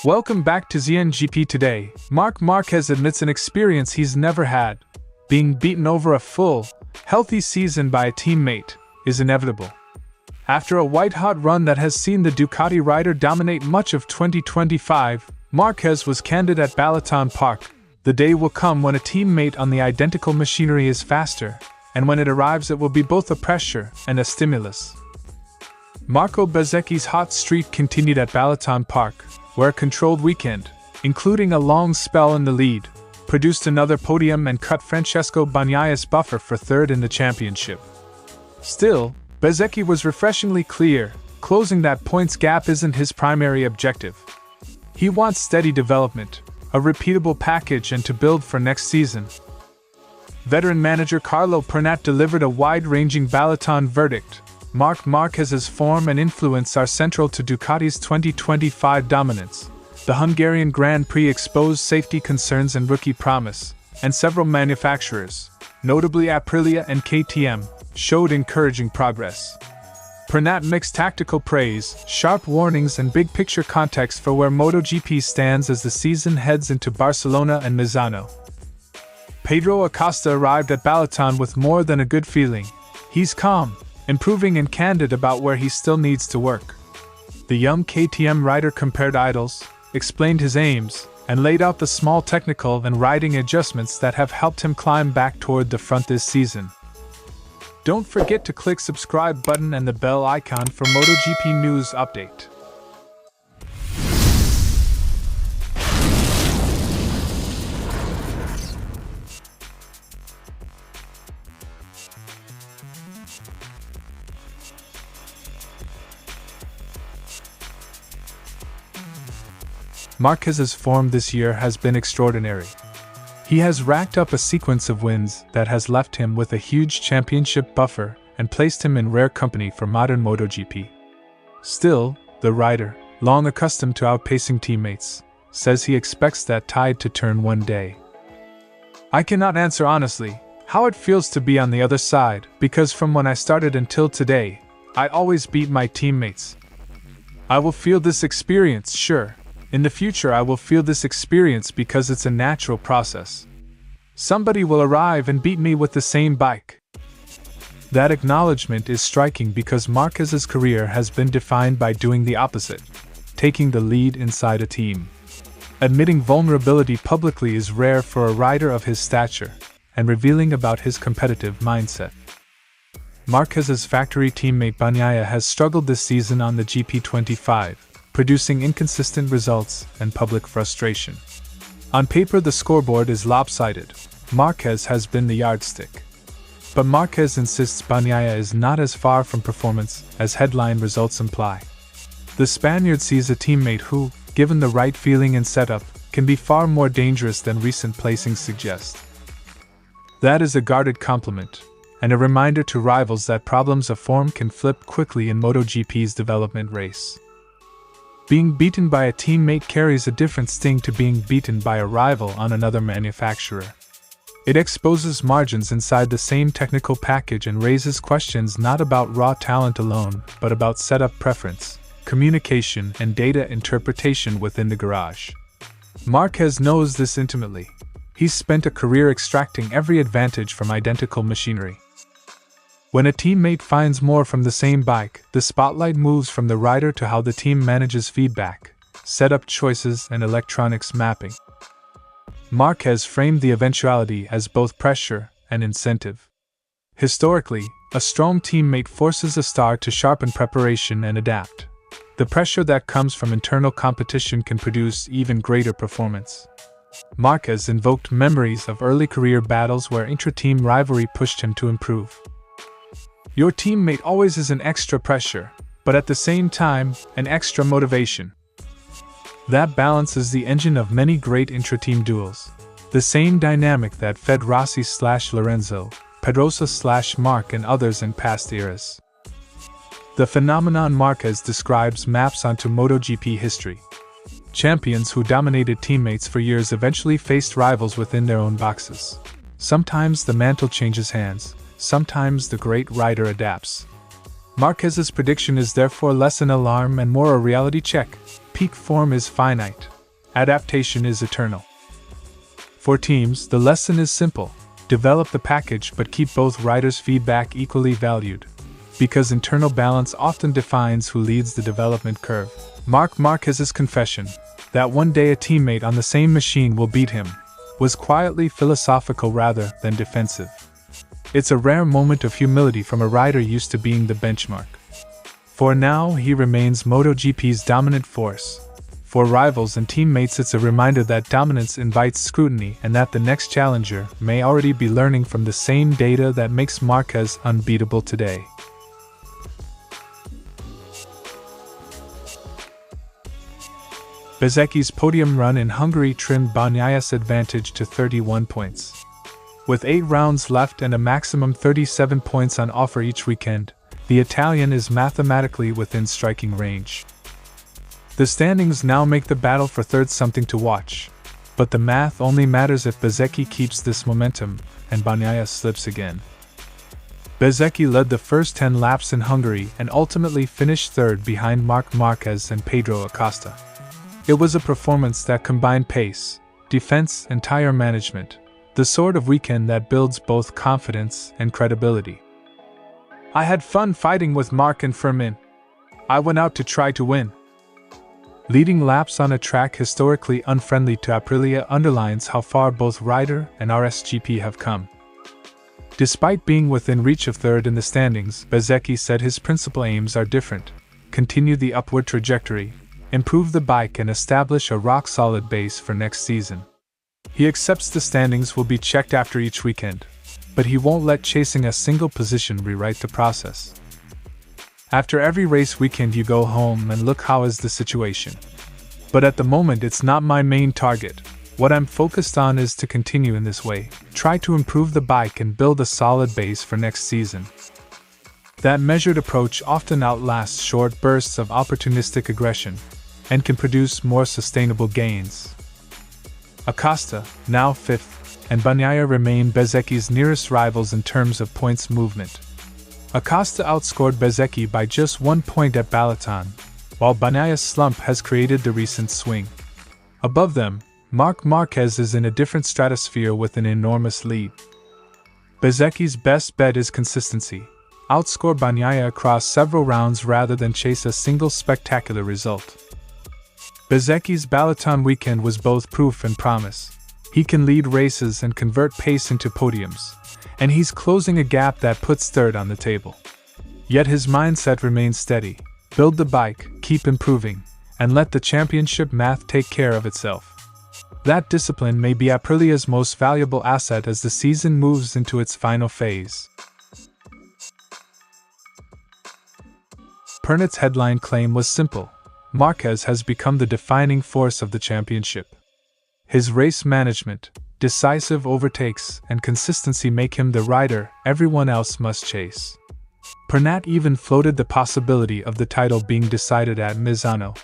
Welcome back to ZNGP Today. Marc Márquez admits an experience he's never had. Being beaten over a full, healthy season by a teammate is inevitable. After a white-hot run that has seen the Ducati rider dominate much of 2025, Marquez was candid at Balaton Park. The day will come when a teammate on the identical machinery is faster, and when it arrives it will be both a pressure and a stimulus. Bezzecchi's hot streak continued at Balaton Park, where a controlled weekend, including a long spell in the lead, produced another podium and cut Francesco Bagnaia's buffer for third in the championship. Still, Bezzecchi was refreshingly clear, closing that points gap isn't his primary objective. He wants steady development, a repeatable package and to build for next season. Veteran manager Carlo Pernat delivered a wide-ranging Balaton verdict. Marc Márquez's form and influence are central to Ducati's 2025 dominance. The Hungarian Grand Prix exposed safety concerns and rookie promise, and several manufacturers, notably Aprilia and KTM, showed encouraging progress. Pernat mixed tactical praise, sharp warnings and big-picture context for where MotoGP stands as the season heads into Barcelona and Misano. Pedro Acosta arrived at Balaton with more than a good feeling. He's calm, improving and candid about where he still needs to work. The young KTM rider compared idols, explained his aims, and laid out the small technical and riding adjustments that have helped him climb back toward the front this season. Don't forget to click subscribe button and the bell icon for MotoGP news update. Marquez's form this year has been extraordinary. He has racked up a sequence of wins that has left him with a huge championship buffer and placed him in rare company for modern MotoGP. Still, the rider, long accustomed to outpacing teammates, says he expects that tide to turn one day. I cannot answer honestly how it feels to be on the other side, because from when I started until today, I always beat my teammates. I will feel this experience, sure. In the future I will feel this experience because it's a natural process. Somebody will arrive and beat me with the same bike. That acknowledgement is striking because Marquez's career has been defined by doing the opposite, taking the lead inside a team. Admitting vulnerability publicly is rare for a rider of his stature, and revealing about his competitive mindset. Marquez's factory teammate Bagnaia has struggled this season on the GP25. Producing inconsistent results and public frustration. On paper the scoreboard is lopsided. Marquez has been the yardstick. But Marquez insists Bagnaia is not as far from performance as headline results imply. The Spaniard sees a teammate who, given the right feeling and setup, can be far more dangerous than recent placings suggest. That is a guarded compliment, and a reminder to rivals that problems of form can flip quickly in MotoGP's development race. Being beaten by a teammate carries a different sting to being beaten by a rival on another manufacturer. It exposes margins inside the same technical package and raises questions not about raw talent alone, but about setup preference, communication, and data interpretation within the garage. Marquez knows this intimately. He's spent a career extracting every advantage from identical machinery. When a teammate finds more from the same bike, the spotlight moves from the rider to how the team manages feedback, setup choices, and electronics mapping. Marquez framed the eventuality as both pressure and incentive. Historically, a strong teammate forces a star to sharpen preparation and adapt. The pressure that comes from internal competition can produce even greater performance. Marquez invoked memories of early career battles where intra-team rivalry pushed him to improve. Your teammate always is an extra pressure, but at the same time, an extra motivation. That balance is the engine of many great intra-team duels. The same dynamic that fed Rossi/Lorenzo, Pedrosa/Marc and others in past eras. The phenomenon Marquez describes maps onto MotoGP history. Champions who dominated teammates for years eventually faced rivals within their own boxes. Sometimes the mantle changes hands. Sometimes the great rider adapts. Marquez's prediction is therefore less an alarm and more a reality check. peak form is finite. Adaptation is eternal. For teams, the lesson is simple. Develop the package but keep both riders' feedback equally valued. Because internal balance often defines who leads the development curve. Marc Márquez's confession, that one day a teammate on the same machine will beat him, was quietly philosophical rather than defensive. It's a rare moment of humility from a rider used to being the benchmark. For now, he remains MotoGP's dominant force. For rivals and teammates, it's a reminder that dominance invites scrutiny and that the next challenger may already be learning from the same data that makes Marquez unbeatable today. Bezzecchi's podium run in Hungary trimmed Bagnaia's advantage to 31 points. With 8 rounds left and a maximum 37 points on offer each weekend, the Italian is mathematically within striking range. The standings now make the battle for third something to watch, but the math only matters if Bezzecchi keeps this momentum and Bagnaia slips again. Bezzecchi led the first 10 laps in Hungary and ultimately finished third behind Marc Márquez and Pedro Acosta. It was a performance that combined pace, defense, and tire management, the sort of weekend that builds both confidence and credibility. I had fun fighting with Marc and Fermin. I went out to try to win. Leading laps on a track historically unfriendly to Aprilia underlines how far both rider and RSGP have come. Despite being within reach of third in the standings, Bezzecchi said his principal aims are different: continue the upward trajectory, improve the bike, and establish a rock-solid base for next season. He accepts the standings will be checked after each weekend, but he won't let chasing a single position rewrite the process. After every race weekend you go home and look, how is the situation? But at the moment it's not my main target. What I'm focused on is to continue in this way, try to improve the bike and build a solid base for next season. That measured approach often outlasts short bursts of opportunistic aggression and can produce more sustainable gains. Acosta, now 5th, and Bagnaia remain Bezzecchi's nearest rivals in terms of points movement. Acosta outscored Bezzecchi by just 1 point at Balaton, while Bagnaia's slump has created the recent swing. Above them, Marc Márquez is in a different stratosphere with an enormous lead. Bezzecchi's best bet is consistency. Outscore Bagnaia across several rounds rather than chase a single spectacular result. Bezzecchi's Balaton weekend was both proof and promise. He can lead races and convert pace into podiums, and he's closing a gap that puts third on the table. Yet his mindset remains steady: build the bike, keep improving, and let the championship math take care of itself. That discipline may be Aprilia's most valuable asset as the season moves into its final phase. Pernat's headline claim was simple: Marquez has become the defining force of the championship. His race management, decisive overtakes, and consistency make him the rider everyone else must chase. Pernat even floated the possibility of the title being decided at Misano.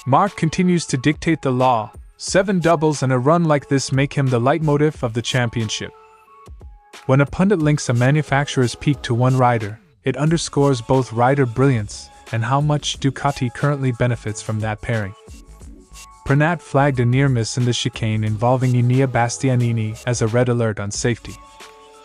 Marc continues to dictate the law. 7 doubles and a run like this make him the leitmotif of the championship. When a pundit links a manufacturer's peak to one rider, it underscores both rider brilliance and how much Ducati currently benefits from that pairing. Pernat flagged a near miss in the chicane involving Enea Bastianini as a red alert on safety.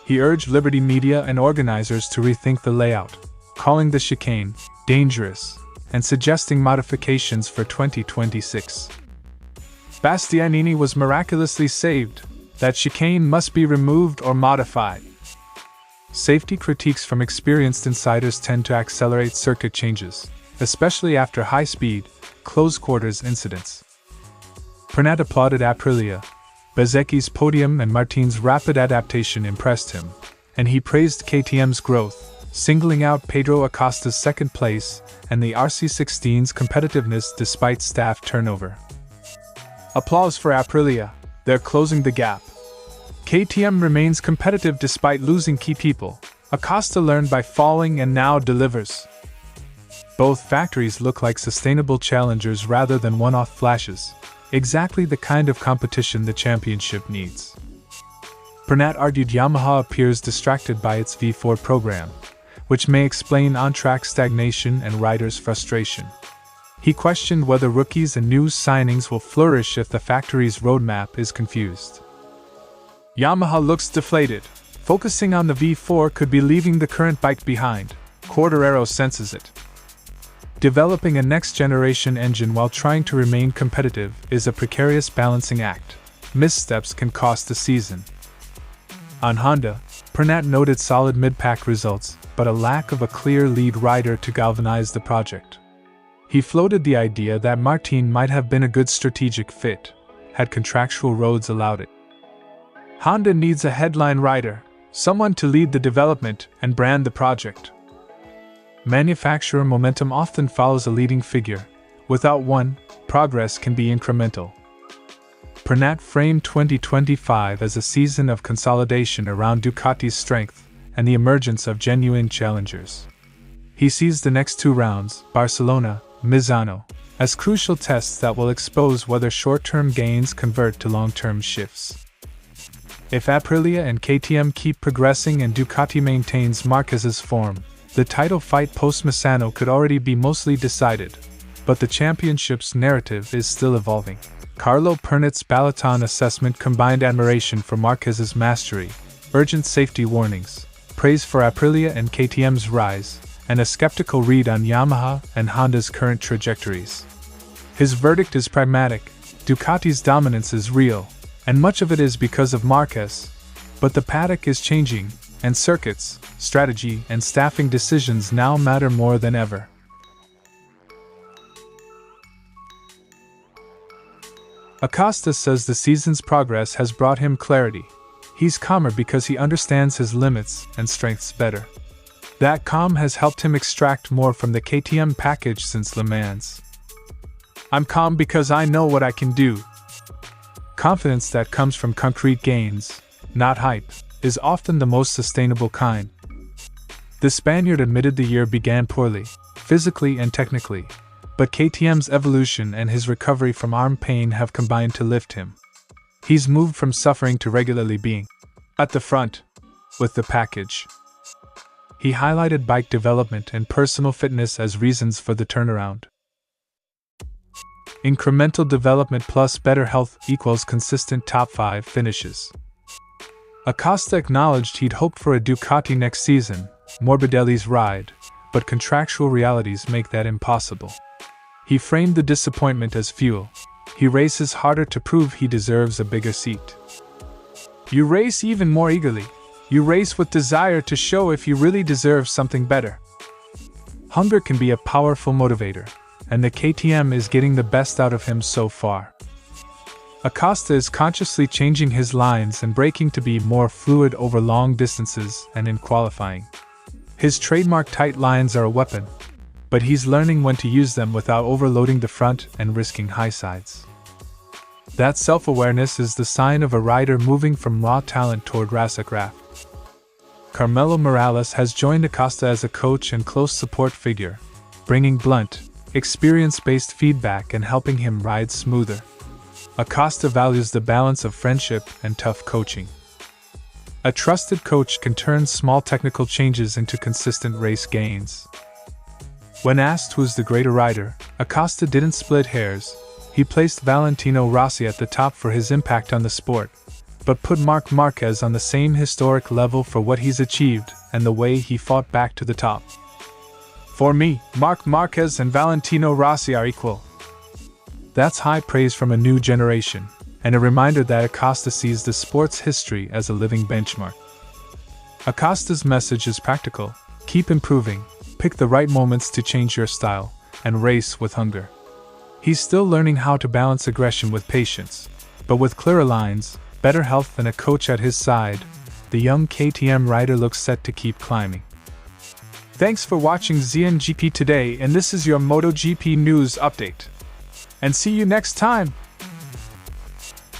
He urged Liberty Media and organizers to rethink the layout, calling the chicane dangerous and suggesting modifications for 2026. Bastianini was miraculously saved. That chicane must be removed or modified. Safety critiques from experienced insiders tend to accelerate circuit changes, especially after high-speed, close-quarters incidents. Pernat applauded Aprilia. Bezzecchi's podium and Martin's rapid adaptation impressed him, and he praised KTM's growth, singling out Pedro Acosta's second place and the RC16's competitiveness despite staff turnover. Applause for Aprilia, they're closing the gap. KTM remains competitive despite losing key people. Acosta learned by falling and now delivers. Both factories look like sustainable challengers rather than one-off flashes, exactly the kind of competition the championship needs. Pernat argued Yamaha appears distracted by its V4 program, which may explain on-track stagnation and riders' frustration. He questioned whether rookies and new signings will flourish if the factory's roadmap is confused. Yamaha looks deflated. Focusing on the V4 could be leaving the current bike behind. Quartararo senses it. Developing a next-generation engine while trying to remain competitive is a precarious balancing act. Missteps can cost the season. On Honda, Pernat noted solid mid-pack results, but a lack of a clear lead rider to galvanize the project. He floated the idea that Martin might have been a good strategic fit, had contractual roads allowed it. Honda needs a headline rider, someone to lead the development and brand the project. Manufacturer momentum often follows a leading figure. Without one, progress can be incremental. Pernat framed 2025 as a season of consolidation around Ducati's strength and the emergence of genuine challengers. He sees the next two rounds, Barcelona, Misano, as crucial tests that will expose whether short-term gains convert to long-term shifts. If Aprilia and KTM keep progressing and Ducati maintains Marquez's form, the title fight post-Misano could already be mostly decided, but the championship's narrative is still evolving. Carlo Pernat's Balaton assessment combined admiration for Marquez's mastery, urgent safety warnings, praise for Aprilia and KTM's rise, and a skeptical read on Yamaha and Honda's current trajectories. His verdict is pragmatic. Ducati's dominance is real, and much of it is because of Marquez. But the paddock is changing, and circuits, strategy, and staffing decisions now matter more than ever. Acosta says the season's progress has brought him clarity. He's calmer because he understands his limits and strengths better. That calm has helped him extract more from the KTM package since Le Mans. I'm calm because I know what I can do. Confidence that comes from concrete gains, not hype, is often the most sustainable kind. The Spaniard admitted the year began poorly, physically and technically, but KTM's evolution and his recovery from arm pain have combined to lift him. He's moved from suffering to regularly being at the front with the package. He highlighted bike development and personal fitness as reasons for the turnaround. Incremental development plus better health equals consistent top 5 finishes. Acosta acknowledged he'd hoped for a Ducati next season, Morbidelli's ride, but contractual realities make that impossible. He framed the disappointment as fuel. He races harder to prove he deserves a bigger seat. You race even more eagerly. You race with desire to show if you really deserve something better. Hunger can be a powerful motivator, and the KTM is getting the best out of him so far. Acosta is consciously changing his lines and braking to be more fluid over long distances and in qualifying. His trademark tight lines are a weapon, but he's learning when to use them without overloading the front and risking high sides. That self-awareness is the sign of a rider moving from raw talent toward race-craft. Carmelo Morales has joined Acosta as a coach and close support figure, bringing blunt, experience-based feedback and helping him ride smoother. Acosta values the balance of friendship and tough coaching. A trusted coach can turn small technical changes into consistent race gains. When asked who's the greater rider, Acosta didn't split hairs. He placed Valentino Rossi at the top for his impact on the sport, but put Marc Márquez on the same historic level for what he's achieved and the way he fought back to the top. For me, Marc Márquez and Valentino Rossi are equal. That's high praise from a new generation, and a reminder that Acosta sees the sport's history as a living benchmark. Acosta's message is practical: keep improving, pick the right moments to change your style, and race with hunger. He's still learning how to balance aggression with patience, but with clearer lines, better health, and a coach at his side, the young KTM rider looks set to keep climbing. Thanks for watching ZNGP Today, and this is your MotoGP news update. And see you next time!